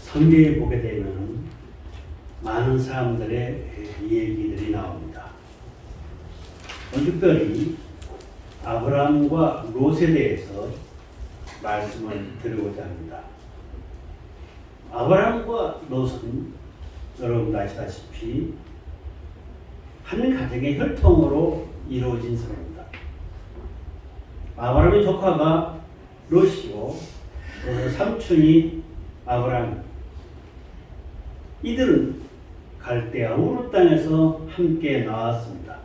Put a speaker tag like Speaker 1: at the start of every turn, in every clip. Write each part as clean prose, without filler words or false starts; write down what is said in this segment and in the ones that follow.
Speaker 1: 성경에 보게 되면 많은 사람들의 얘기들이 나옵니다. 특별히 아브라함과 롯에 대해서 말씀을 드리고자 합니다. 아브라함과 롯은 여러분 아시다시피 한 가정의 혈통으로 이루어진 사람입니다. 아브라함의 조카가 롯이고 삼촌이 아브라함. 이들은 갈대아 우르 땅에서 함께 나왔습니다.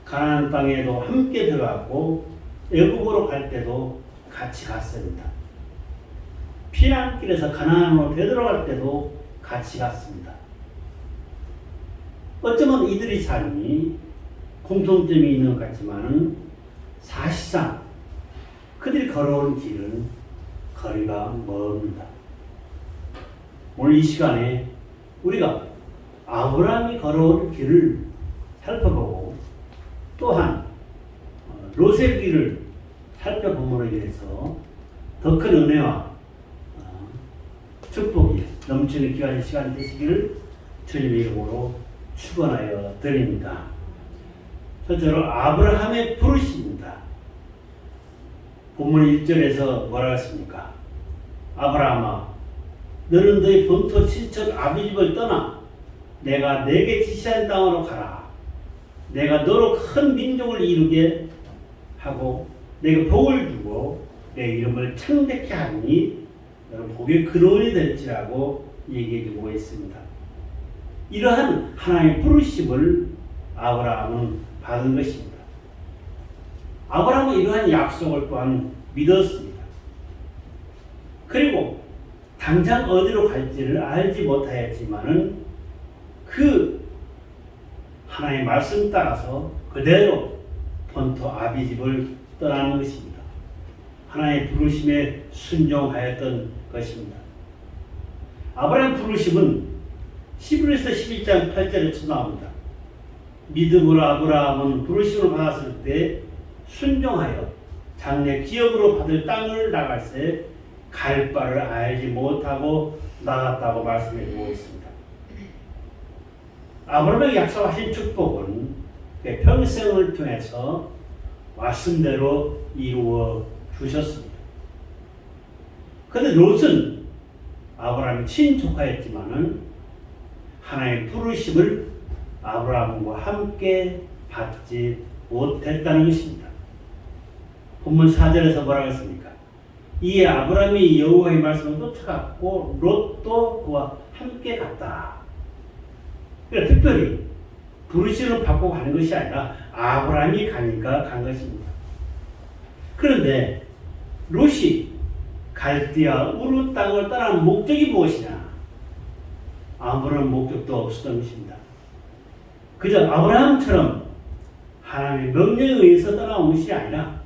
Speaker 1: 가나안 땅에도 함께 들어갔고 애굽으로 갈 때도 같이 갔습니다. 피난길에서 가나안으로 되돌아갈 때도 같이 갔습니다. 어쩌면 이들의 삶이 공통점이 있는 것 같지만 사실상 그들이 걸어온 길은 거리가 멉니다. 오늘 이 시간에 우리가 아브라함이 걸어온 길을 살펴보고 또한 롯의 길을 살펴봄으로 인해서 더 큰 은혜와 축복이 넘치는 귀한 시간 되시기를 주님의 이름으로 축원하여 드립니다. 첫째로 아브라함의 부르심입니다. 본문 1절에서 뭐라 했습니까? 아브라함아, 너는 너희 본토 친척 아비 집을 떠나 내가 내게 지시한 땅으로 가라. 내가 너로 큰 민족을 이루게 하고 내게 복을 주고 내 이름을 창대케 하니 너는 복의 근원이 될지라고 얘기해 주고 있습니다. 이러한 하나님의 부르심을 아브라함은 받은 것입니다. 아브라함은 이러한 약속을 또한 믿었습니다. 그리고 당장 어디로 갈지를 알지 못하였지만은 그 하나님의 말씀 따라서 그대로 본토 아비집을 떠나는 것입니다. 하나님의 부르심에 순종하였던 것입니다. 아브라함 부르심은 히브리서 11장 8절에 나옵니다. 믿음으로 아브라함은 부르심을 받았을 때 순종하여 장래 기업으로 받을 땅을 나갈새 갈 바를 알지 못하고 나갔다고 말씀해 주고 있습니다. 아브라함에게 약속하신 축복은 평생을 통해서 말씀대로 이루어 주셨습니다. 그런데 롯은 아브라함의 친조카였지만은 하나님의 부르심을 아브라함과 함께 받지 못했다는 것입니다. 본문 4절에서 뭐라고 했습니까? 이에 아브라함이 여호와의 말씀을 쫓아갔고 롯도 그와 함께 갔다. 그러니까 특별히 부르심을 받고 가는 것이 아니라 아브라함이 가니까 간 것입니다. 그런데 롯이 갈대아 우르 땅을 떠난 목적이 무엇이냐? 아무런 목적도 없었던 것입니다. 그저 아브라함처럼 하나님의 명령에 의해서 떠나온 것이 아니라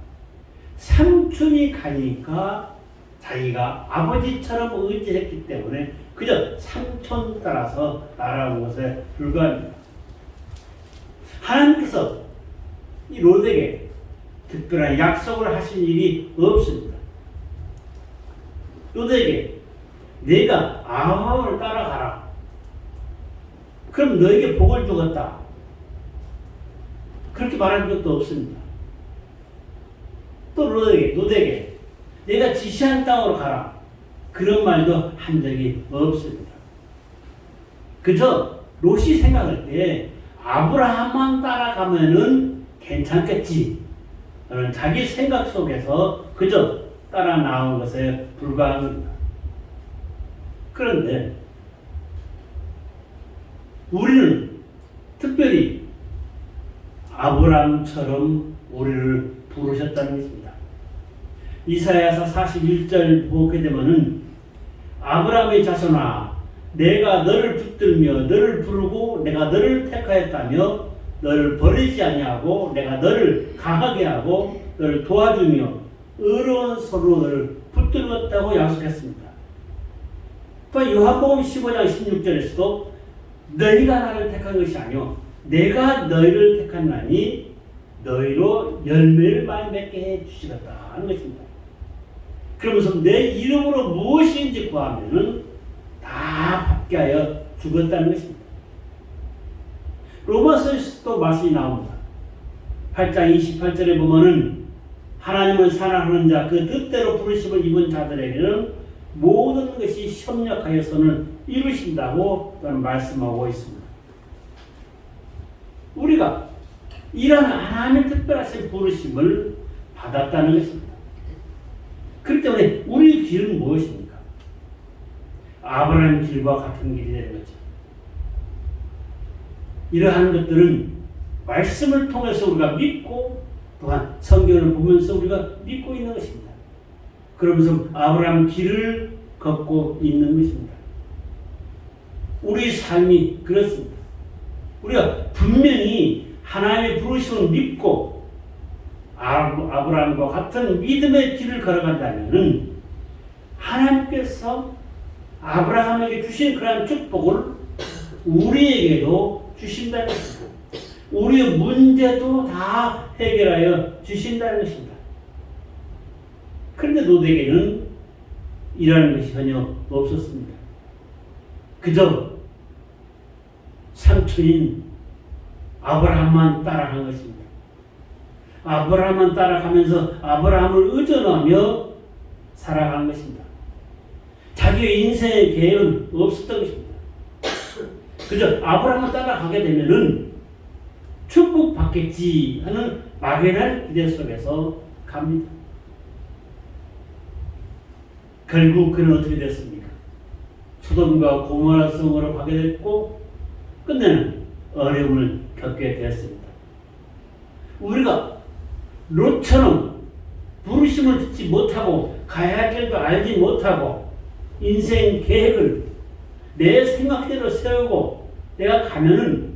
Speaker 1: 삼촌이 가니까 자기가 아버지처럼 의지했기 때문에 그저 삼촌 따라서 따라온 것에 불과합니다. 하나님께서 이 롯에게 특별한 약속을 하신 일이 없습니다. 롯에게 내가 아브라함을 따라가라. 그럼 너에게 복을 주겠다. 그렇게 말한 적도 없습니다. 또 롯에게 내가 지시한 땅으로 가라. 그런 말도 한 적이 없습니다. 그저 롯이 생각할 때 아브라함만 따라가면은 괜찮겠지. 저는 자기 생각 속에서 그저 따라 나온 것에 불과한 겁니다. 그런데 우리는 특별히 아브라함처럼 우리를 부르셨다는 것입니다. 이사야서 41절 보게 되면은 아브라함의 자손아 내가 너를 붙들며 너를 부르고 내가 너를 택하였다며 너를 버리지 아니하고 내가 너를 강하게 하고 너를 도와주며 의로운 손으로 너를 붙들었다고 약속했습니다. 또 요한복음 15장 16절에서도 너희가 나를 택한 것이 아니요 내가 너희를 택하나니 너희로 열매를 많이 맺게 해 주시겠다 하는 것입니다. 그러면서 내 이름으로 무엇인지 구하면은 다 받게 하여 죽었다는 것입니다. 로마서에서도 말씀이 나옵니다. 8장 28절에 보면은 하나님을 사랑하는 자, 그 뜻대로 부르심을 입은 자들에게는 모든 것이 협력하여 선을 이루신다고 또한 말씀하고 있습니다. 우리가 이런 하나님의 특별하신 부르심을 받았다는 것입니다. 그렇기 때문에 우리의 길은 무엇입니까? 아브라함 길과 같은 길이 되는 거죠. 이러한 것들은 말씀을 통해서 우리가 믿고 또한 성경을 보면서 우리가 믿고 있는 것입니다. 그러면서 아브라함 길을 걷고 있는 것입니다. 우리 삶이 그렇습니다. 우리가 분명히 하나님의 부르심을 믿고 아브라함과 같은 믿음의 길을 걸어간다면 하나님께서 아브라함에게 주신 그러한 축복을 우리에게도 주신다는 것입니다. 우리의 문제도 다 해결하여 주신다는 것입니다. 그런데 노대에게는 이러한 것이 전혀 없었습니다. 그저 삼촌인 아브라함만 따라간 것입니다. 아브라함만 따라가면서 아브라함을 의존하며 살아간 것입니다. 자기의 인생의 계획은 없었던 것입니다. 그저 아브라함을 따라가게 되면은 축복받겠지 하는 막연한 기대 속에서 갑니다. 결국 그는 어떻게 됐습니까? 소돔과 고모라 성으로 가게 됐고 끝내는 어려움을 겪게 되었습니다. 우리가 롯처럼 부르심을 듣지 못하고 가야 할 길도 알지 못하고 인생 계획을 내 생각대로 세우고 내가 가면은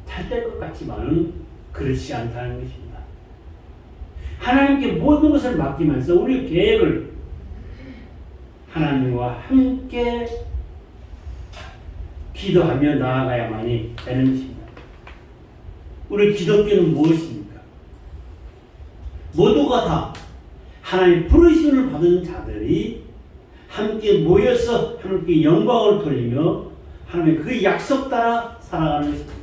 Speaker 1: 잘 될 것 같지만은 그렇지 않다는 것입니다. 하나님께 모든 것을 맡기면서 우리 계획을 하나님과 함께 기도하며 나아가야만이 되는 것입니다. 우리 기독교는 무엇입니까? 모두가 다 하나님의 부르심을 받은 자들이 함께 모여서 하나님께 영광을 돌리며 하나님의 그 약속 따라 살아가는 것입니다.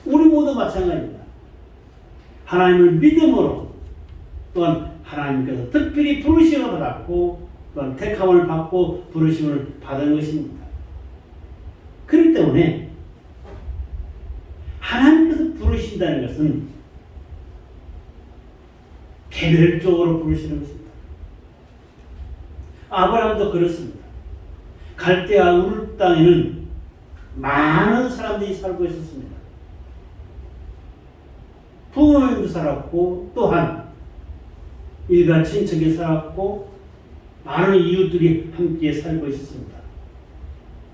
Speaker 1: 우리 모두 마찬가지입니다. 하나님을 믿음으로 또한 하나님께서 특별히 부르심을 받았고 또한 택함을 받고 부르심을 받은 것입니다. 그렇기 때문에 하나님께서 부르신다는 것은 개별적으로 부르시는 것입니다. 아브라함도 그렇습니다. 갈대아 우르 땅에는 많은 사람들이 살고 있었습니다. 부모님도 살았고 또한 일가 친척이 살았고 많은 이웃들이 함께 살고 있었습니다.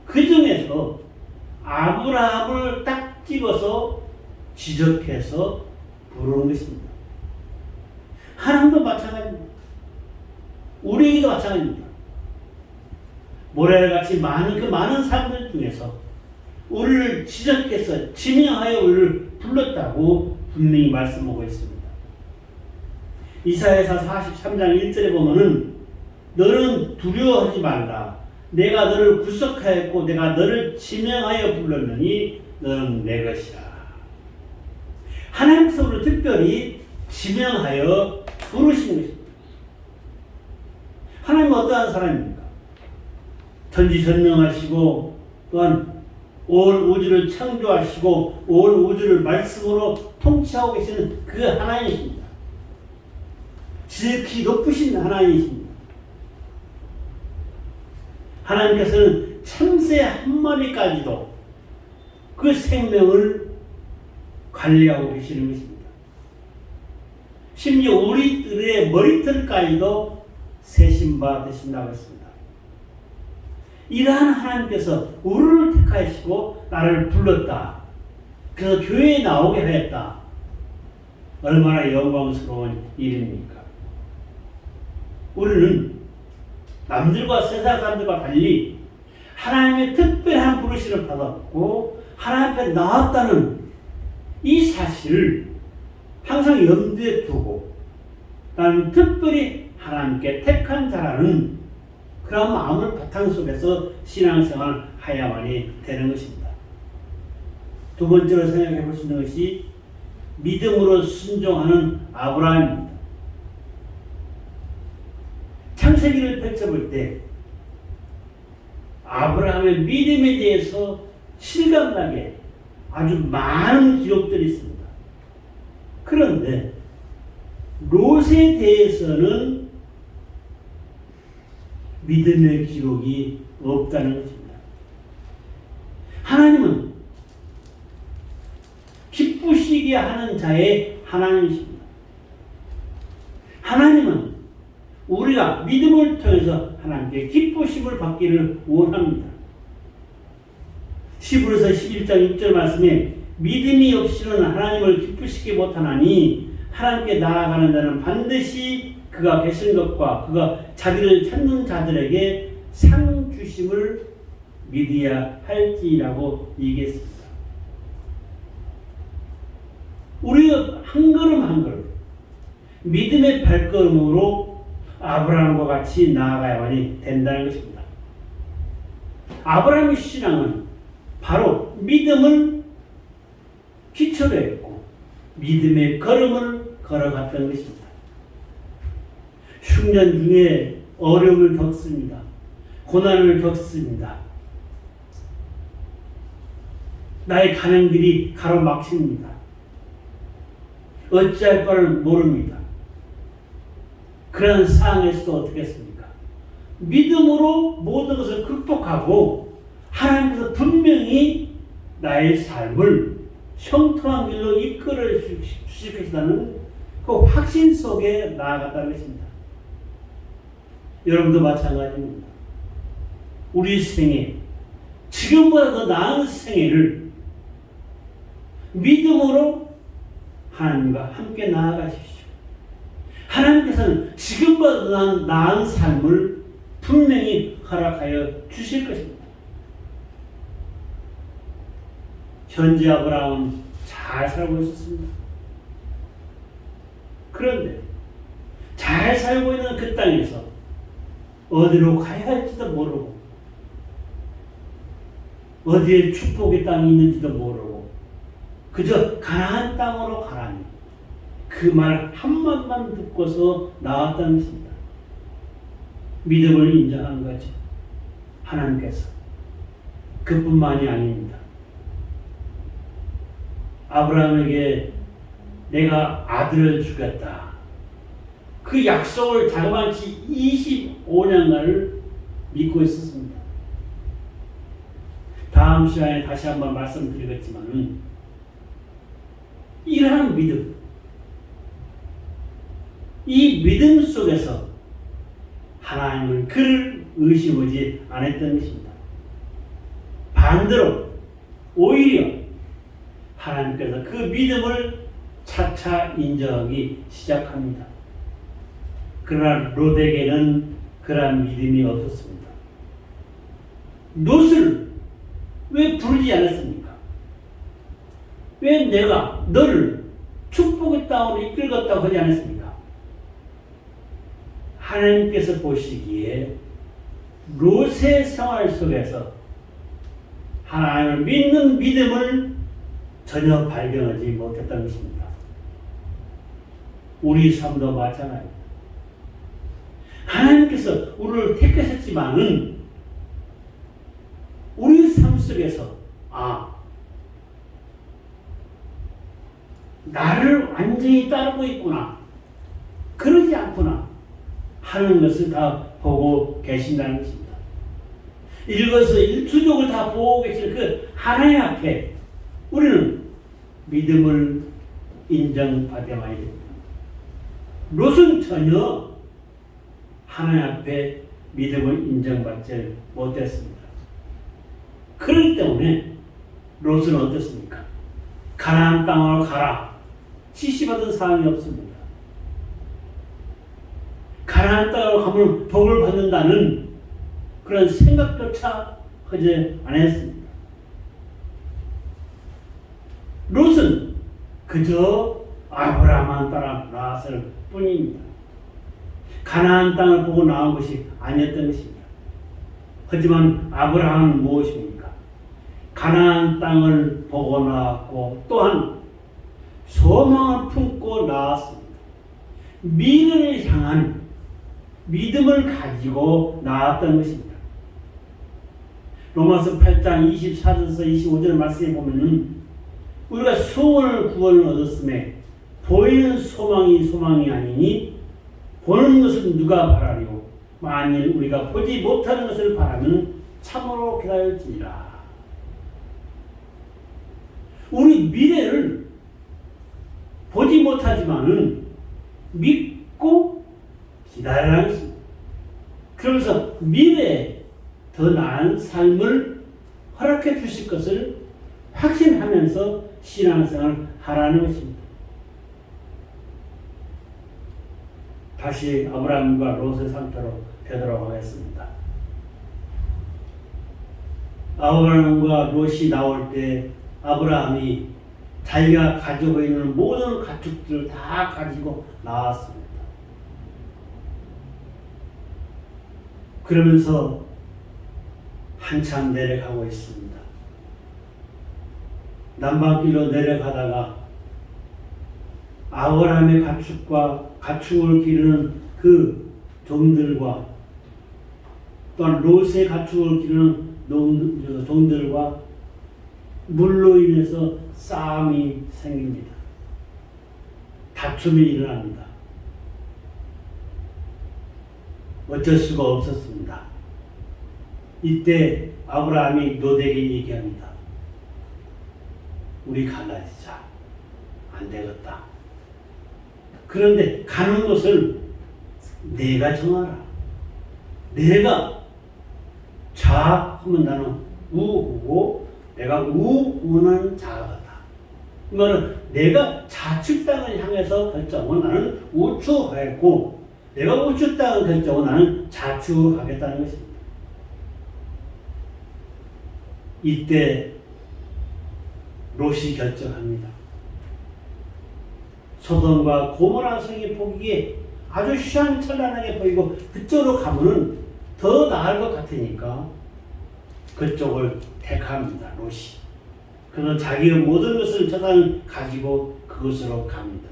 Speaker 1: 그 중에서 아브라함을 딱 집어서 지적해서 부르는 것입니다. 하나님도 마찬가지입니다. 우리에게도 마찬가지입니다. 모래같이 많은 그 많은 사람들 중에서 우리를 지적해서 지명하여 우리를 불렀다고 분명히 말씀하고 있습니다. 이사야서 43장 1절에 보면은 너는 두려워하지 말라. 내가 너를 구속하였고 내가 너를 지명하여 불렀느니 너는 내 것이라. 하나님께서 우리를 특별히 지명하여 부르신 것입니다. 하나님은 어떠한 사람입니까? 전지전능하시고 또한 온 우주를 창조하시고 온 우주를 말씀으로 통치하고 계시는 그 하나님이십니다. 지극히 높으신 하나님이십니다. 하나님께서는 참새 한 마리까지도 그 생명을 관리하고 계시는 것입니다. 심지어 우리들의 머리털까지도 세신 바 되신다고 했습니다. 이러한 하나님께서 우리를 택하시고 나를 불렀다. 그래서 교회에 나오게 하였다. 얼마나 영광스러운 일입니까? 우리는 남들과 세상 사람들과 달리 하나님의 특별한 부르심을 받았고 하나님 앞에 나왔다는 이 사실을 항상 염두에 두고 나는 특별히 하나님께 택한 자라는 그런 마음을 바탕 속에서 신앙생활을 해야만이 되는 것입니다. 두 번째로 생각해 볼 수 있는 것이 믿음으로 순종하는 아브라함입니다. 창세기를 펼쳐볼 때 아브라함의 믿음에 대해서 실감나게 아주 많은 기록들이 있습니다. 그런데 롯에 대해서는 믿음의 기록이 없다는 것입니다. 하나님은 기쁘시게 하는 자의 하나님이십니다. 하나님은 우리가 믿음을 통해서 하나님께 기쁘심을 받기를 원합니다. 히브리서 11장 6절 말씀에 믿음이 없이는 하나님을 기쁘시게 못하나니 하나님께 나아가는 자는 반드시 그가 계신 것과 그가 자기를 찾는 자들에게 상 주심을 믿어야 할지라고 얘기했습니다. 우리가 한 걸음 한 걸음 믿음의 발걸음으로 아브라함과 같이 나아가야만이 된다는 것입니다. 아브라함의 신앙은 바로 믿음을 기초로 했고 믿음의 걸음을 걸어갔던 것입니다. 흉년 중에 어려움을 겪습니다. 고난을 겪습니다. 나의 가는 길이 가로막힙니다. 어찌할 바를 모릅니다. 그런 상황에서도 어떻게 했습니까? 믿음으로 모든 것을 극복하고 하나님께서 분명히 나의 삶을 형통한 길로 이끌어 주실 것이라는 그 확신 속에 나아갔다는 것입니다. 여러분도 마찬가지입니다. 우리 생애, 지금보다 더 나은 생애를 믿음으로 하나님과 함께 나아가십시오. 하나님께서는 지금보다 더 나은 삶을 분명히 허락하여 주실 것입니다. 현재 아브라함은 잘 살고 있었습니다. 그런데 잘 살고 있는 그 땅에서 어디로 가야 할지도 모르고 어디에 축복의 땅이 있는지도 모르고 그저 가나안 땅으로 가라니 그 말 한마디만 듣고서 나왔다는 것입니다. 믿음을 인정한 거죠. 하나님께서. 그뿐만이 아닙니다. 아브라함에게 내가 아들을 주겠다. 그 약속을 자그마치 25년간을 믿고 있었습니다. 다음 시간에 다시 한번 말씀드리겠지만은 이러한 믿음, 이 믿음 속에서 하나님은 그를 의심하지 않았던 것입니다. 반대로 오히려 하나님께서 그 믿음을 차차 인정하기 시작합니다. 그러나 롯에게는 그러한 믿음이 없었습니다. 롯을 왜 부르지 않았습니까? 왜 내가 너를 축복의 땅으로 이끌겠다고 하지 않았습니까? 하나님께서 보시기에 롯의 생활 속에서 하나님을 믿는 믿음을 전혀 발견하지 못했다는 것입니다. 우리 삶도 마찬가지입니다. 하나님께서 우리를 택하셨지만은 우리 삶 속에서 나를 완전히 따르고 있구나, 그러지 않구나 하는 것을 다 보고 계신다는 것입니다. 일거수일투족을 다 보고 계시는 그 하나님 앞에 우리는 믿음을 인정받아야만 됩니다. 롯은 전혀 하나님 앞에 믿음을 인정받지 못했습니다. 그렇기 때문에 롯은 어떻습니까? 가나안 땅으로 가라. 지시받은 사람이 없습니다. 가나안 땅으로 가면 복을 받는다는 그런 생각조차 하지 않았습니다. 롯은 그저 아브라함만 따라 나왔을 뿐입니다. 가나안 땅을 보고 나온 것이 아니었던 것입니다. 하지만 아브라함은 무엇입니까? 가나안 땅을 보고 나왔고 또한 소망을 품고 나왔습니다. 미래를 향한 믿음을 가지고 나왔던 것입니다. 로마서 8장 24절에서 25절 말씀에 보면은 우리가 소원을 구원을 얻었음에 보이는 소망이 소망이 아니니 보는 것은 누가 바라리요? 만일 우리가 보지 못하는 것을 바라면 참으로 기다릴지니라. 우리 미래를 보지 못하지만은 믿고 기다리라는 것입니다. 그러면서 미래에 더 나은 삶을 허락해 주실 것을 확신하면서 신앙생활을 하라는 것입니다. 다시 아브라함과 롯의 상태로 되도록 하겠습니다. 아브라함과 롯이 나올 때 아브라함이 자기가 가지고 있는 모든 가축들을 다 가지고 나왔습니다. 그러면서 한참 내려가고 있습니다. 남방길로 내려가다가 아브라함의 가축을 기르는 그 종들과 또한 롯의 가축을 기르는 종들과 물로 인해서 싸움이 생깁니다. 다툼이 일어납니다. 어쩔 수가 없었습니다. 이때 아브라함이 롯에게 얘기합니다. 우리 갈라지자. 안 되겠다. 그런데 가는 곳을 내가 정하라. 내가 좌 하면 나는 우고 내가 우는 좌하다. 이 말은 내가 좌측 땅을 향해서 결정은 나는 우측하겠고 내가 우측 땅을 결정은 나는 좌측하겠다는 것입니다. 이때 롯이 결정합니다. 소돔과 고모라 성이 보기에 아주 휘황찬란하게 보이고 그쪽으로 가면은 더 나을 것 같으니까 그쪽을 택합니다. 롯이. 그는 자기의 모든 것을 저당 가지고 그곳으로 갑니다.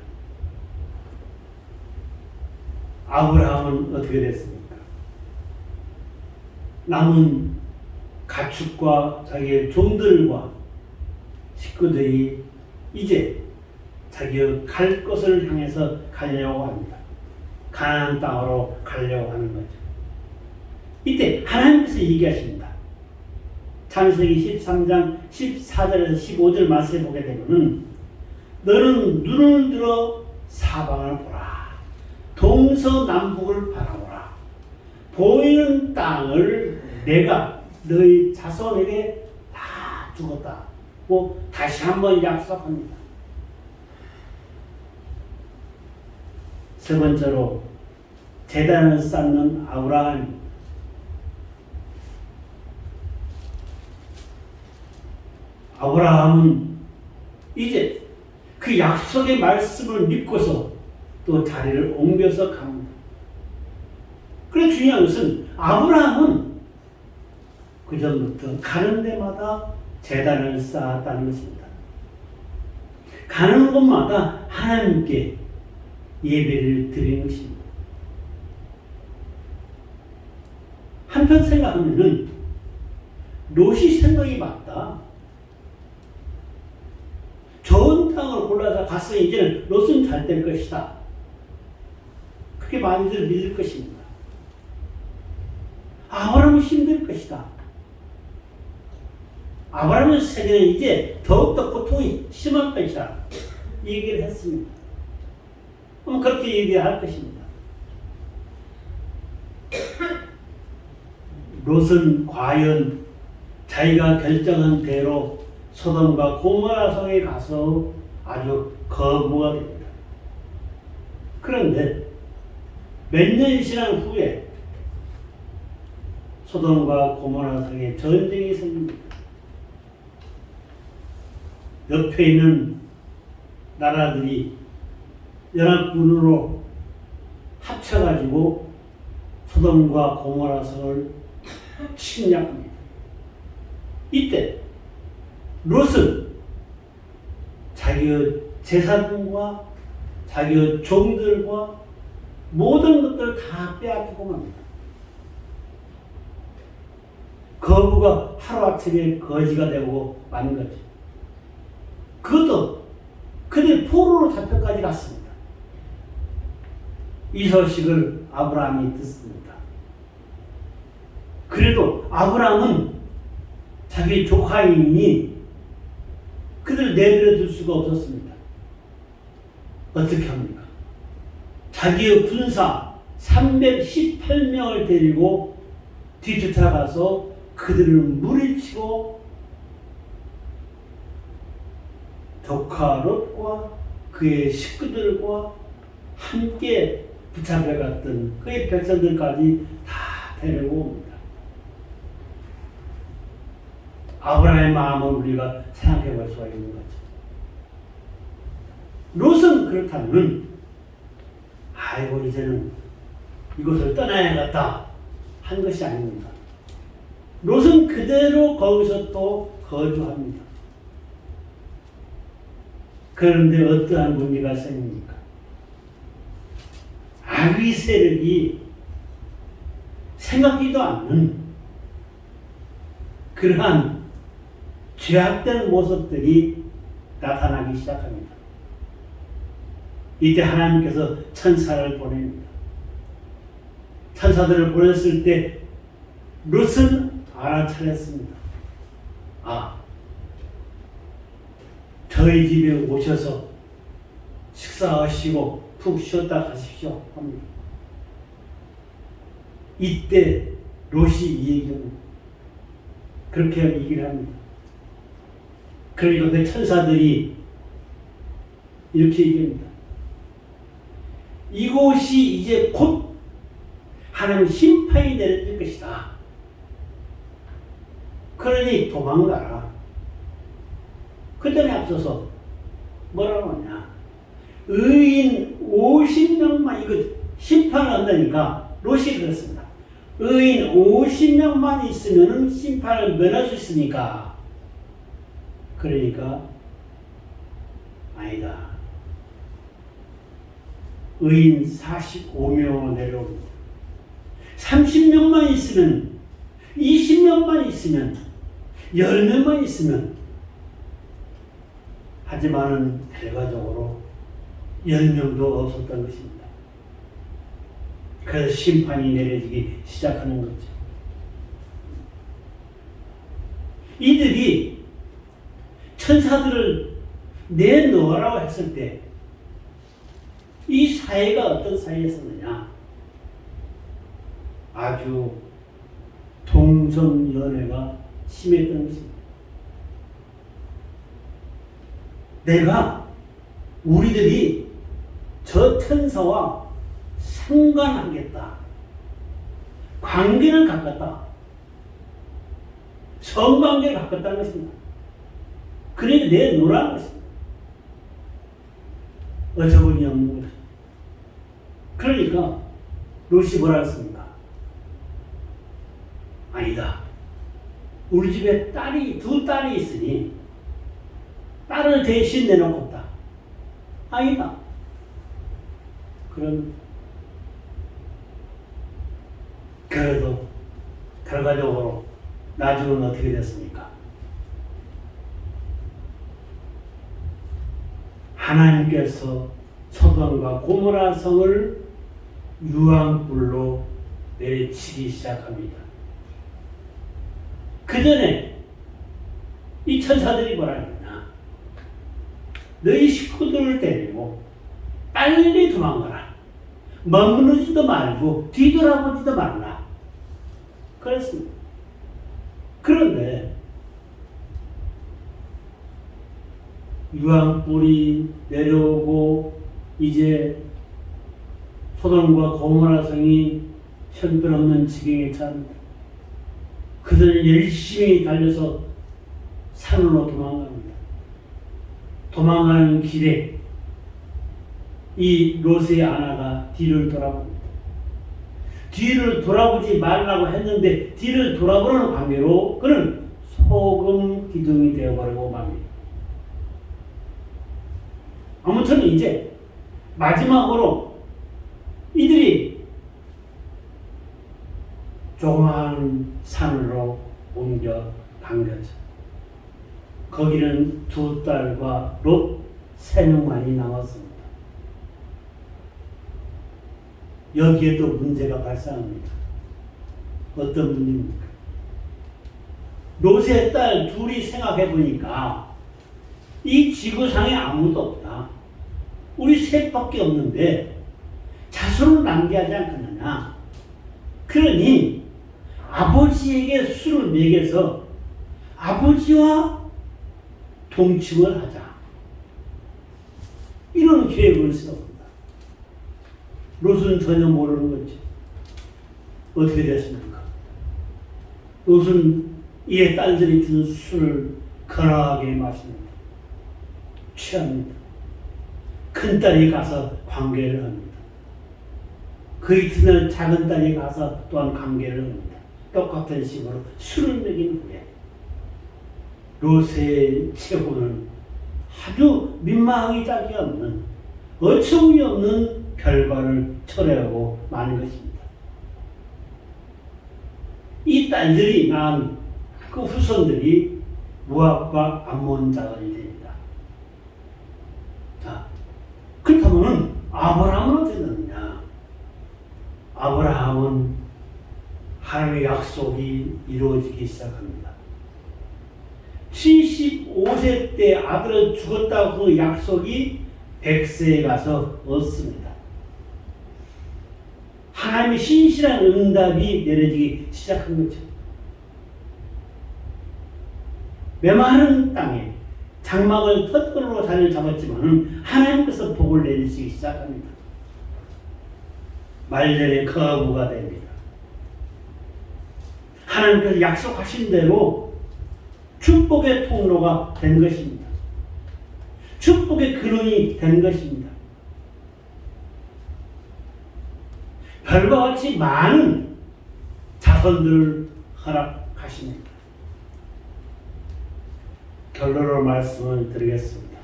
Speaker 1: 아브라함은 어떻게 됐습니까? 남은 가축과 자기의 종들과 식구들이 이제 자기의 갈 곳을 향해서 가려고 합니다. 가나안 땅으로 가려고 하는 거죠. 이때 하나님께서 얘기하십니다. 창세기 13장 14절에서 15절 말씀에 보게 되면은 너는 눈을 들어 사방을 보라. 동서남북을 바라보라. 보이는 땅을 내가 너희 자손에게 다 주었다. 다시 한번 약속합니다. 세 번째로 제단을 쌓는 아브라함. 아브라함은 이제 그 약속의 말씀을 믿고서 또 자리를 옮겨서 갑니다. 그런데 중요한 것은 아브라함은 그 전부터 가는 데마다 제단을 쌓았다는 것입니다. 가는 곳마다 하나님께 예배를 드리는 것입니다. 한편 생각하면은 롯이 생각이 맞다. 좋은 땅을 골라서 갔으니 이제는 롯은 잘 될 것이다. 그렇게 많이들 믿을 것입니다. 아브라함은 힘들 것이다. 아브라함의 세계는 이제 더욱더 고통이 심할 것이다. 이 얘기를 했습니다. 그럼 그렇게 얘기할 것입니다. 롯은 과연 자기가 결정한 대로 소돔과 고모라 성에 가서 아주 거부가 됩니다. 그런데 몇 년이 지난 후에 소돔과 고모라 성에 전쟁이 생깁니다. 옆에 있는 나라들이 연합군으로 합쳐가지고 소돔과 고모라 성을 침략합니다. 이때 롯은 자기의 재산과 자기의 종들과 모든 것들을 다 빼앗기고 맙니다. 거부가 하루아침에 거지가 되고 마는 거죠. 그것도 그들이 포로로 잡혀까지 갔습니다. 이 소식을 아브라함이 듣습니다. 그래도 아브라함은 자기 조카이니 그들을 내버려 둘 수가 없었습니다. 어떻게 합니까? 자기의 군사 318명을 데리고 뒤쫓아가서 그들을 무리치고 조카 롯과 그의 식구들과 함께 붙잡혀갔던 그의 백성들까지 다 데려옵니다. 아브라함의 마음을 우리가 생각해 볼 수가 있는 거죠. 롯은 그렇다면 아이고 이제는 이곳을 떠나야겠다 한 것이 아닙니다. 롯은 그대로 거기서 또 거주합니다. 그런데 어떠한 문제가 생깁니까? 악의 세력이 생각지도 않는 그러한 죄악된 모습들이 나타나기 시작합니다. 이때 하나님께서 천사를 보냅니다. 천사들을 보냈을 때 롯은 알아차렸습니다. 저희 집에 오셔서 식사하시고 푹 쉬었다 가십시오 합니다. 이때 롯이 이 얘기합니다. 그렇게 얘기를 합니다. 그러니까 그 천사들이 이렇게 얘기합니다. 이곳이 이제 곧 하나님 심판이 내려질 것이다. 그러니 도망가라. 그 전에 앞서서 뭐라고 하냐. 의인 50명만 이거 심판을 한다니까 롯이 그렇습니다. 의인 50명만 있으면 심판을 면할 수 있으니까. 그러니까 아니다. 의인 45명으로 내려옵니다. 30명만 있으면 20명만 있으면 10명만 있으면 하지만은 결과적으로 10명도 없었던 것입니다. 그래서 심판이 내려지기 시작하는 거죠. 이들이 천사들을 내놓으라고 했을 때 이 사회가 어떤 사회였었느냐? 아주 동성연애가 심했던 것입니다. 우리들이 저 천사와 상관하겠다. 관계를 갖겠다. 성관계를 갖겠다는 것입니다. 그러니까 내놓으라는 것입니다. 어처구니 없는 거죠. 그러니까 롯이 뭐라 했습니까? 아니다. 우리 집에 두 딸이 있으니 딸을 대신 내놓고 없다. 아니다. 그럼 그래도 결과적으로 나중은 어떻게 됐습니까? 하나님께서 소돔과 고모라 성을 유황불로 내리치기 시작합니다. 그 전에 이 천사들이 뭐라 했느냐? 너희 식구들을 데리고 빨리 도망가라. 머무르지도 말고 뒤돌아보지도 말라. 그랬습니다. 그런데 유황불이 내려오고 이제 소돔과 고모라 성이 형편없는 지경에 처합니다. 그들은 열심히 달려서 산으로 도망갑니다. 도망가는 길에 이 롯의 아내가 뒤를 돌아봅니다. 뒤를 돌아보지 말라고 했는데 뒤를 돌아보는 관계로 그는 소금 기둥이 되어버리고 맙니다. 아무튼 이제 마지막으로 이들이 조그마한 산으로 옮겨 간 거죠. 거기는 두 딸과 롯 3명만이 남았습니다. 여기에 또 문제가 발생합니다. 어떤 문제입니까? 롯의 딸 둘이 생각해 보니까 이 지구상에 아무도 없다. 우리 셋밖에 없는데 자손을 낭비하지 않겠느냐. 그러니 아버지에게 술을 먹여서 아버지와 동침을 하자. 이런 계획을 세웁니다. 롯은 전혀 모르는 거지. 어떻게 됐습니까? 롯은 이에 딸들이 준 술을 거나하게 마십니다. 취합니다. 큰딸이 가서 관계를 합니다. 그 이튿날 작은 딸이 가서 또한 관계를 합니다. 똑같은 식으로 술을 먹인 후에 롯의 최후는 아주 민망하기 짝이 없는 어처구니 없는 결과를 초래하고 마는 것입니다. 이 딸들이 낳은 그 후손들이 모압과 암몬 자손이 됩니다. 자, 그렇다면 아브라함은 어떻게 되느냐? 아브라함은 하나님의 약속이 이루어지기 시작합니다. 75세 때 아들을 죽었다고 그 약속이 100세에 가서 얻습니다. 하나님의 신실한 응답이 내려지기 시작한 거죠. 메마른 땅에 장막을 텄건으로 자리를 잡았지만 하나님께서 복을 내리시기 시작합니다. 말년에 거부가 됩니다. 하나님께서 약속하신 대로 축복의 통로가 된 것입니다. 축복의 근원이 된 것입니다. 별과 같이 많은 자손들을 허락하십니다. 결론으로 말씀을 드리겠습니다.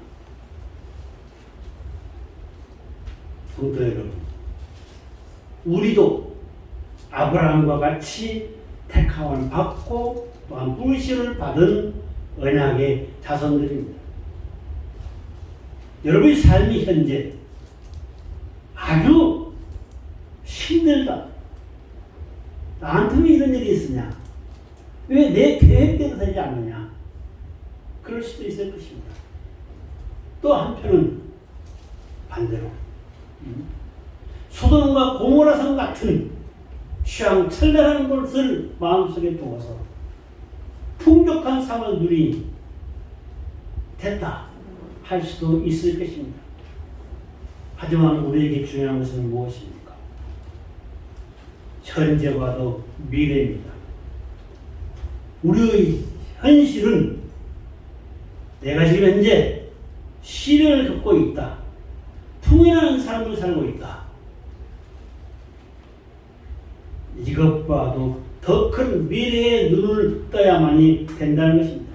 Speaker 1: 성도 여러분, 우리도 아브라함과 같이 택함을 받고 또한 불신을 받은 언약의 자손들입니다. 여러분의 삶이 현재 아주 힘들다. 나한테 왜 이런 일이 있으냐? 왜 내 계획대로 되지 않느냐? 그럴 수도 있을 것입니다. 또 한편은 반대로 소돔과 고모라성 같은 휘황찬란한 것을 마음속에 두어서 풍족한 삶을 누리니 됐다 할 수도 있을 것입니다. 하지만 우리에게 중요한 것은 무엇입니까? 현재와도 미래입니다. 우리의 현실은 내가 지금 현재 시련을 겪고 있다. 풍요한 삶을 살고 있다. 이것과도 더 큰 미래의 눈을 떠야만이 된다는 것입니다.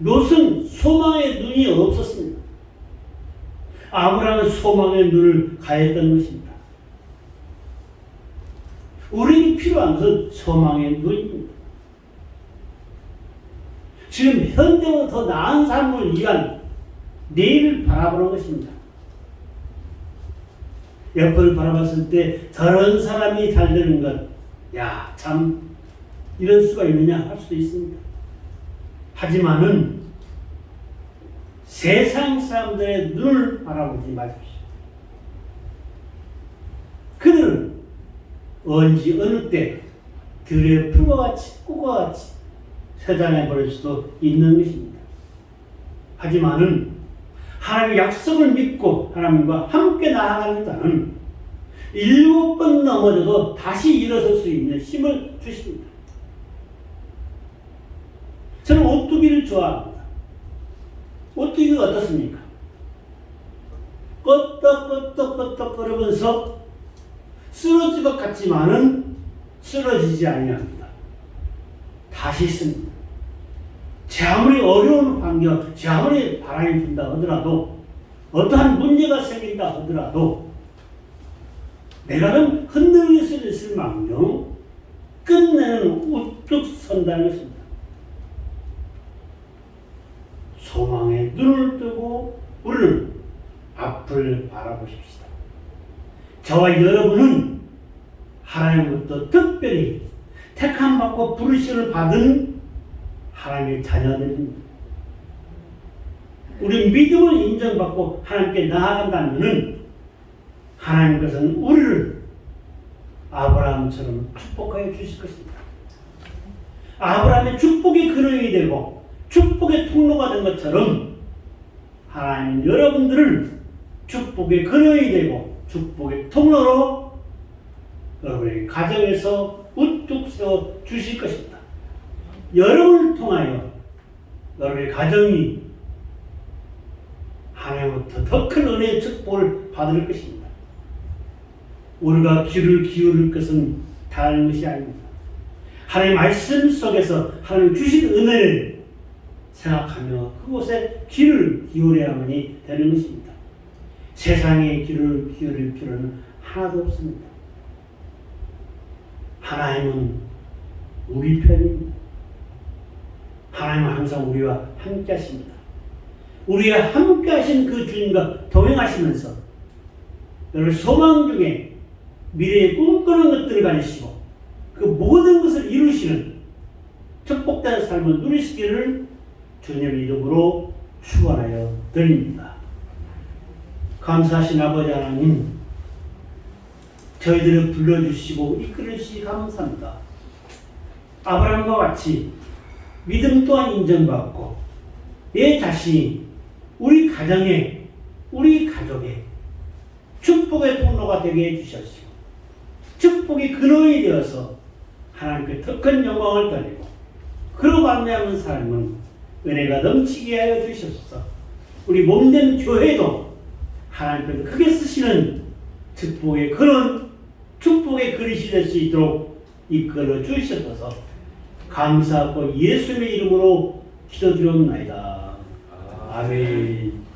Speaker 1: 롯은 소망의 눈이 없었습니다. 아브라함은 소망의 눈을 가했던 것입니다. 우리에게 필요한 것은 소망의 눈입니다. 지금 현대보다 더 나은 삶을 위한 내일을 바라보는 것입니다. 옆을 바라봤을 때 저런 사람이 잘 되는 것, 야, 참 이럴 수가 있느냐 할 수도 있습니다. 하지만은 세상 사람들의 눈을 바라보지 마십시오. 그들은 언제 어느 때 들의 풀과 같이 꽃과 같이 세상에 버릴 수도 있는 것입니다. 하지만은 하나님의 약속을 믿고 하나님과 함께 나아가는 자는 7번 넘어져도 다시 일어설 수 있는 힘을 주십니다. 저는 오뚜기를 좋아합니다. 오뚜기가 어떻습니까? 끄떡끄떡끄떡 거리면서 쓰러질 것 같지만은 쓰러지지 아니합니다. 다시 씁니다. 제 아무리 어려운 환경, 제 아무리 바람이 분다 하더라도, 어떠한 문제가 생긴다 하더라도, 내가 좀 흔들릴 수 있을 망정 끝내는 우뚝 선다는 것입니다. 소망에 눈을 뜨고 우리는 앞을 바라보십시다. 저와 여러분은 하나님부터 특별히 택함받고 부르심을 받은 하나님의 자녀들입니다. 우리 믿음을 인정받고 하나님께 나아간다면 하나님께서는 우리를 아브라함처럼 축복하여 주실 것입니다. 아브라함의 축복의 근원이 되고 축복의 통로가 된 것처럼 하나님은 여러분들을 축복의 근원이 되고 축복의 통로로 여러분의 가정에서 우뚝 세워 주실 것입니다. 여러분을 통하여 여러분의 가정이 하나님부터 더 큰 은혜의 축복을 받을 것입니다. 우리가 귀를 기울일 것은 다른 것이 아닙니다. 하나님의 말씀 속에서 하나님 주신 은혜를 생각하며 그곳에 귀를 기울여야만이 되는 것입니다. 세상에 귀를 기울일 필요는 하나도 없습니다. 하나님은 우리 편입니다. 하나님은 항상 우리와 함께 하십니다. 우리와 함께 하신 그 주님과 동행하시면서 여러분 소망 중에 미래에 꿈꾸는 것들을 가지시고 그 모든 것을 이루시는 축복된 삶을 누리시기를 주님의 이름으로 축원하여 드립니다. 감사하신 아버지 하나님, 저희들을 불러주시고 이끌으시기 감사합니다. 아브라함과 같이 믿음 또한 인정받고 내 자신이 우리 가정에 우리 가족에 축복의 통로가 되게 해주셨시고 축복의 근원이 되어서 하나님께 더 큰 영광을 돌리고 그로 말미암은 삶은 은혜가 넘치게 하여 주시옵소서. 우리 몸된 교회도 하나님께서 크게 쓰시는 축복의 근원, 축복의 그릇이 될 수 있도록 이끌어 주시옵소서. 감사하고 예수님의 이름으로 기도드리옵나이다. 아멘.